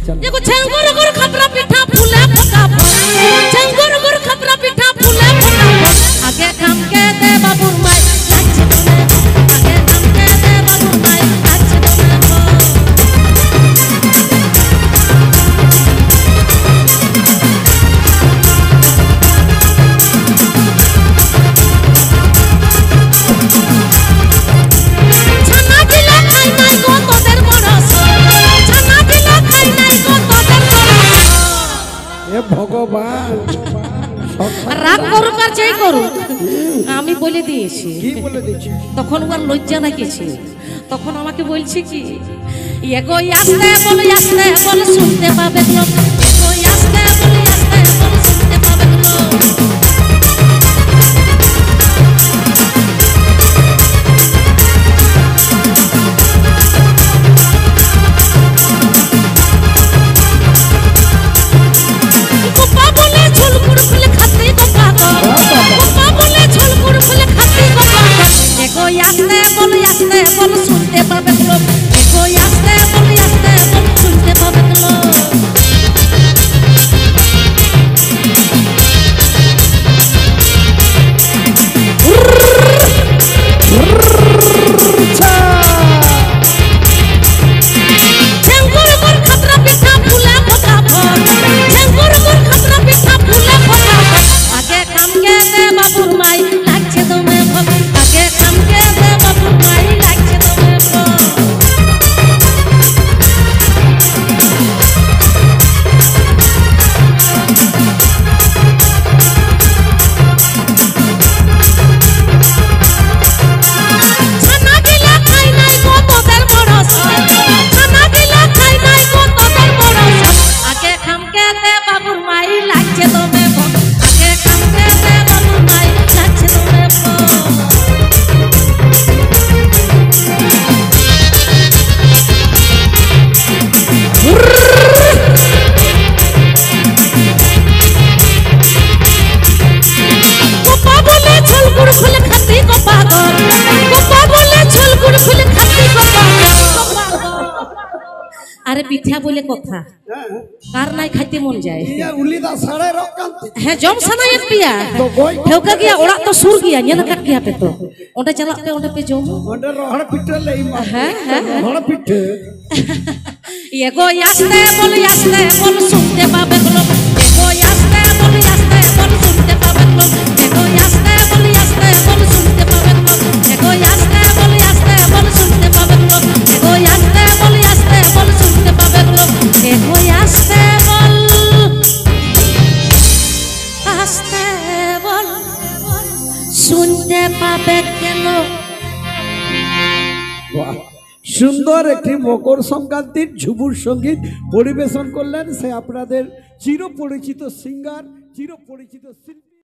देखो छंगुर गुर खपरा पिठा फूले फटाफट छंगुर गुर खपरा पिठा फूले फटाफट आगे काम के दे बाबू माई नाच दोने आगे काम के दे बाबू माई नाच दोने छाना दिला खाई নাই গো তোদের বড়স छाना दिला खाई নাই গো তোদের বড়স এ ভগবান রাগ করুক আর যাই করুক আমি বলে দিয়েছি কি বলে দিয়েছি তখন ওর লজ্জা লাগিয়েছে তখন আমাকে বলছে কি এগো আসতে বল শুনতে পাবে লোক এগো আসতে বল শুনতে পাবে লোক আসতে বল শুনতে পাবে লোক এগো আসতে বল শুনতে পাবে লোক ঝেঙ্গুর গুর খাপরা পিঠা ফুলে ফটাফট ঝেঙ্গুর গুর খাপরা পিঠা ফুলে ফটাফট আগে কামকে দে বাবুর মাই লাগছে দমে ভগ আগে কামকে দে বাবুর মাই লাগছে দমে ভগ ছানা দিলা খাই নাই গো তোদের বড়স ছানা দিলা খাই নাই গো তোদের বড়স আগে কামকে দে বাবুর মাই লাগছে দমে ভগ আগে কামকে দে বাবুর মাই লাগছে দমে ভগ গোপা বলে ঝোলগুড় খুলে খাতি গো পাগল গোপা বলে ঝোলগুড় খুলে খাতি গো পাগল আরে পিঠা বলে কথা কার নাই খাইতে মন যায় ইয়া উলিদা সাড়ে রকান্তি হ্যাঁ জম সানায়ের পিয়া ঠেউকা গিয়া ওড়াক তো সুর গিয়া নেল কাট গিয়া পে তো ওটা চালাক পে ওটা পে জম ওটা রহড় পিঠে লই মা হ্যাঁ রহড় পিঠে এগো আসতে বল শুনতে পাবে লোক এগো আসতে বল শুনতে পাবে লোক এগো আসতে বল শুনতে পাবে লোক এগো আসতে বল শুনতে পাবে লোক এগো আসতে বল শুনতে পাবে লোক এগো আসতে বল শুনতে পাবে লোক সুন্দর একটি মকর সংক্রান্তির ঝুমুর সঙ্গীত পরিবেশন করলেন সে আপনাদের চিরপরিচিত সিঙ্গার চিরপরিচিত শিল্পী।